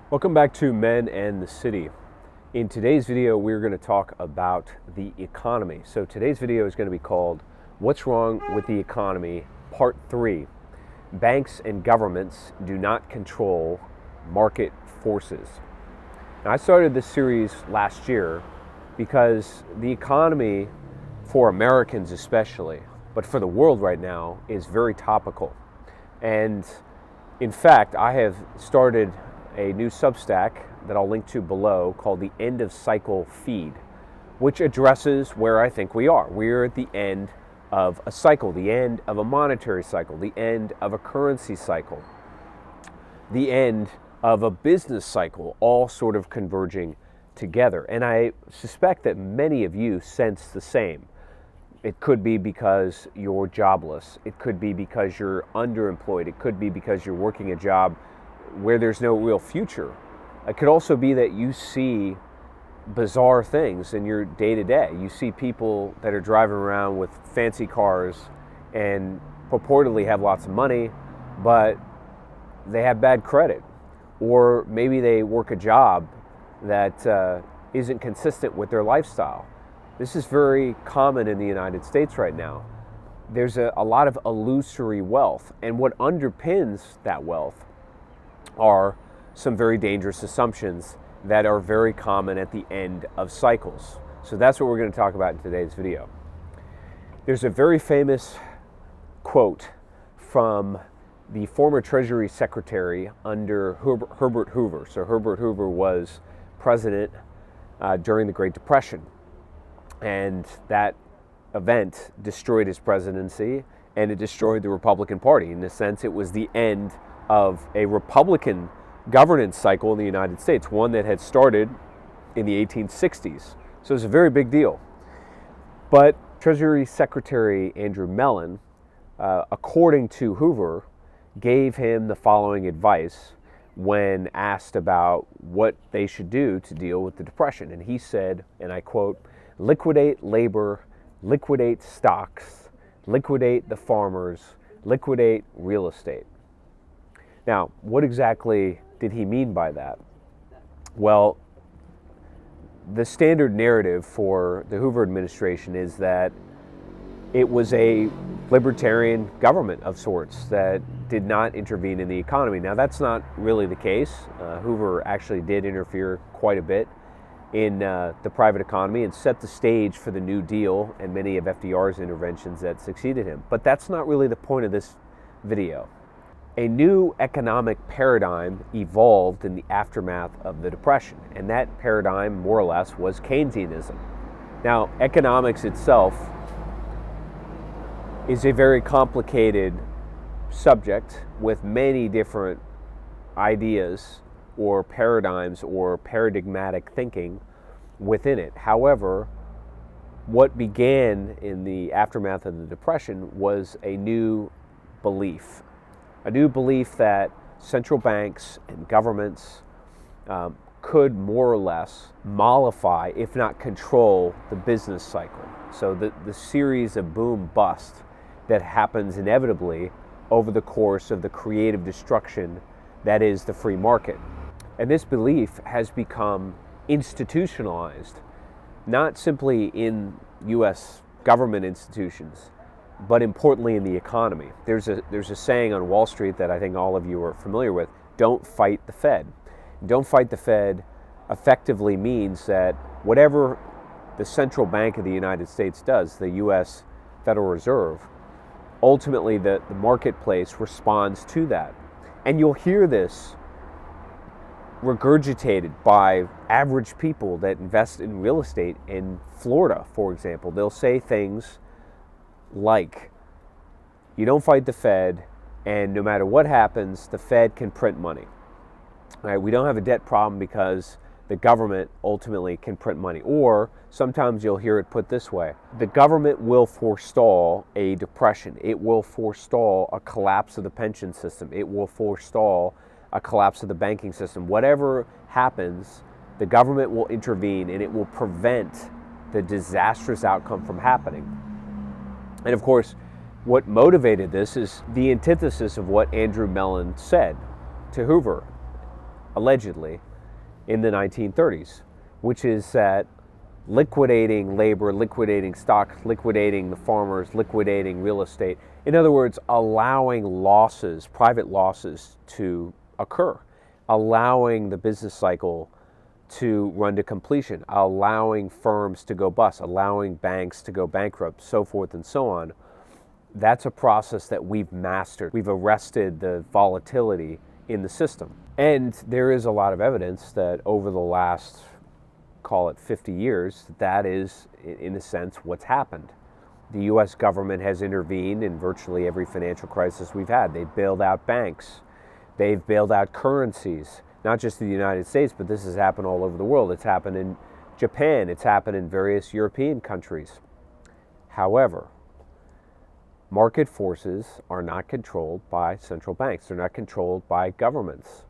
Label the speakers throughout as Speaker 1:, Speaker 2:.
Speaker 1: Welcome back to Men and the City. In today's video, we're going to talk about the economy. So today's video is going to be called What's Wrong with the Economy, Part 3. Banks and governments do not control market forces. Now, I started this series last year because the economy, for Americans especially, but for the world right now, is very topical. And in fact, I have started a new Substack that I'll link to below called the End of Cycle Feed, which addresses where I think we are. We're at the end of a cycle, the end of a monetary cycle, the end of a currency cycle, the end of a business cycle, all sort of converging together. And I suspect that many of you sense the same. It could be because you're jobless. It could be because you're underemployed. It could be because you're working a job where there's no real future. It could also be that you see bizarre things in your day-to-day. You see people that are driving around with fancy cars and purportedly have lots of money, but they have bad credit. Or maybe they work a job that isn't consistent with their lifestyle. This is very common in the United States right now. There's a lot of illusory wealth, and what underpins that wealth are some very dangerous assumptions that are very common at the end of cycles. So that's what we're going to talk about in today's video. There's a very famous quote from the former Treasury Secretary under Herbert Hoover. So Herbert Hoover was president during the Great Depression, and that event destroyed his presidency and it destroyed the Republican Party. In a sense, it was the end of a Republican governance cycle in the United States, one that had started in the 1860s. So it's a very big deal. But Treasury Secretary Andrew Mellon, according to Hoover, gave him the following advice when asked about what they should do to deal with the Depression. And he said, and I quote, "Liquidate labor, liquidate stocks, liquidate the farmers, liquidate real estate." Now, what exactly did he mean by that? Well, the standard narrative for the Hoover administration is that it was a libertarian government of sorts that did not intervene in the economy. Now, that's not really the case. Hoover actually did interfere quite a bit in the private economy and set the stage for the New Deal and many of FDR's interventions that succeeded him. But that's not really the point of this video. A new economic paradigm evolved in the aftermath of the Depression, and that paradigm, more or less, was Keynesianism. Now, economics itself is a very complicated subject with many different ideas or paradigms or paradigmatic thinking within it. However, what began in the aftermath of the Depression was a new belief that central banks and governments could more or less mollify, if not control, the business cycle. So the series of boom-bust that happens inevitably over the course of the creative destruction that is the free market. And this belief has become institutionalized, not simply in U.S. government institutions, but importantly in the economy. There's a saying on Wall Street that I think all of you are familiar with: don't fight the Fed. Don't fight the Fed effectively means that whatever the central bank of the United States does, the U.S. Federal Reserve, ultimately the marketplace responds to that. And you'll hear this regurgitated by average people that invest in real estate in Florida, for example. They'll say things like, you don't fight the Fed, and no matter what happens, the Fed can print money. All right, we don't have a debt problem because the government ultimately can print money. Or sometimes you'll hear it put this way: the government will forestall a depression. It will forestall a collapse of the pension system. It will forestall a collapse of the banking system. Whatever happens, the government will intervene and it will prevent the disastrous outcome from happening. And of course, what motivated this is the antithesis of what Andrew Mellon said to Hoover. allegedly, in the 1930s, which is that liquidating labor, liquidating stock, liquidating the farmers, liquidating real estate. In other words, allowing losses, private losses, to occur, allowing the business cycle to run to completion, allowing firms to go bust, allowing banks to go bankrupt, so forth and so on. That's a process that we've mastered. We've arrested the volatility in the system. And there is a lot of evidence that over the last, call it 50 years, that is, in a sense, what's happened. The U.S. government has intervened in virtually every financial crisis we've had. They've bailed out banks. They've bailed out currencies, not just in the United States, but this has happened all over the world. It's happened in Japan. It's happened in various European countries. However, market forces are not controlled by central banks. They're not controlled by governments.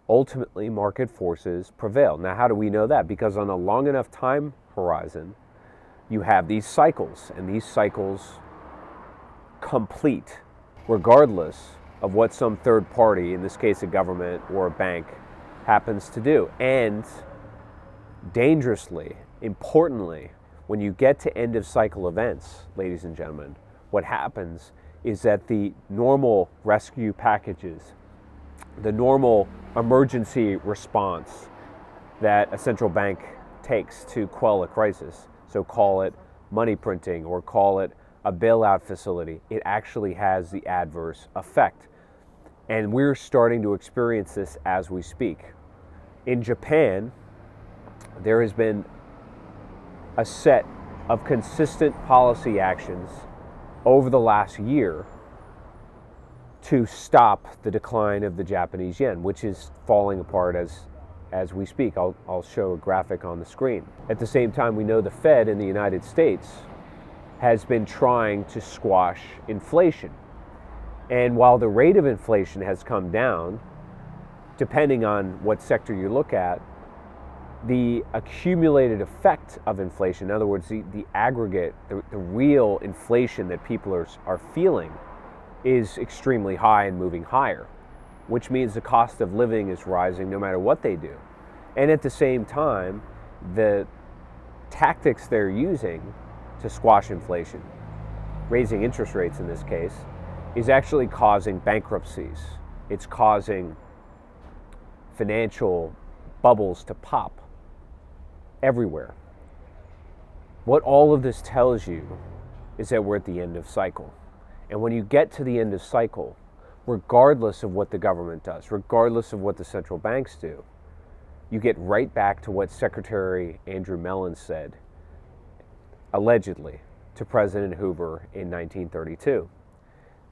Speaker 1: Ultimately, market forces prevail. Now, how do we know that? Because on a long enough time horizon, you have these cycles, and these cycles complete regardless of what some third party, in this case a government or a bank, happens to do. And dangerously, importantly, when you get to end of cycle events, ladies and gentlemen, what happens is that the normal rescue packages, the normal emergency response that a central bank takes to quell a crisis, so call it money printing or call it a bailout facility, it actually has the adverse effect. And we're starting to experience this as we speak. In Japan, there has been a set of consistent policy actions over the last year to stop the decline of the Japanese yen, which is falling apart as we speak. I'll show a graphic on the screen. At the same time, we know the Fed in the United States has been trying to squash inflation. And while the rate of inflation has come down, depending on what sector you look at, the accumulated effect of inflation, in other words, the aggregate, the real inflation that people are feeling, is extremely high and moving higher, which means the cost of living is rising no matter what they do. And at the same time, the tactics they're using to squash inflation, raising interest rates in this case, is actually causing bankruptcies. It's causing financial bubbles to pop everywhere. What all of this tells you is that we're at the end of cycle. And when you get to the end of cycle, regardless of what the government does, regardless of what the central banks do, you get right back to what Secretary Andrew Mellon said, allegedly, to President Hoover in 1932.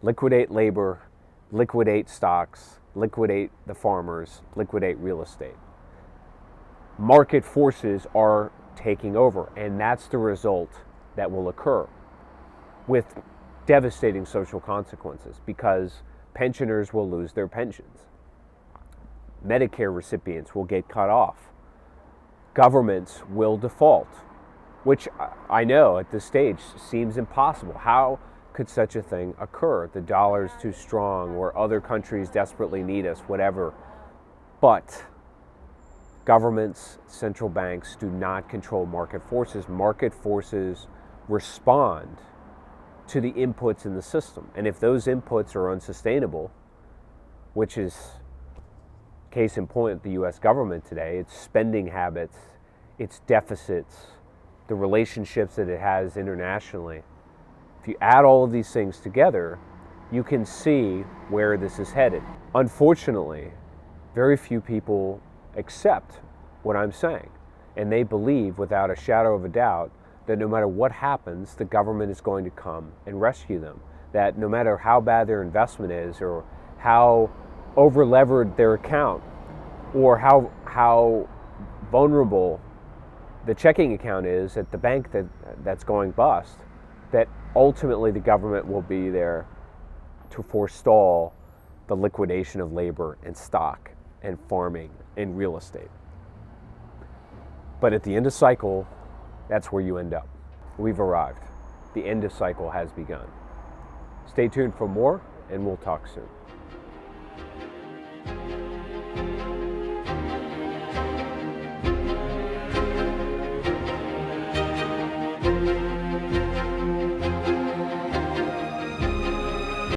Speaker 1: Liquidate labor, liquidate stocks, liquidate the farmers, liquidate real estate. Market forces are taking over, and that's the result that will occur, with devastating social consequences, because pensioners will lose their pensions. Medicare recipients will get cut off. Governments will default, which I know at this stage seems impossible. How could such a thing occur? The dollar's too strong, or other countries desperately need us, whatever. But governments, central banks do not control market forces. Market forces respond to the inputs in the system. And if those inputs are unsustainable, which is case in point the US government today, its spending habits, its deficits, the relationships that it has internationally, if you add all of these things together, you can see where this is headed. Unfortunately, very few people accept what I'm saying, and they believe without a shadow of a doubt that no matter what happens, the government is going to come and rescue them. That no matter how bad their investment is, or how over-levered their account, or how vulnerable the checking account is at the bank that's going bust, that ultimately the government will be there to forestall the liquidation of labor and stock and farming and real estate. But at the end of cycle, that's where you end up. We've arrived. The end of cycle has begun. Stay tuned for more, and we'll talk soon.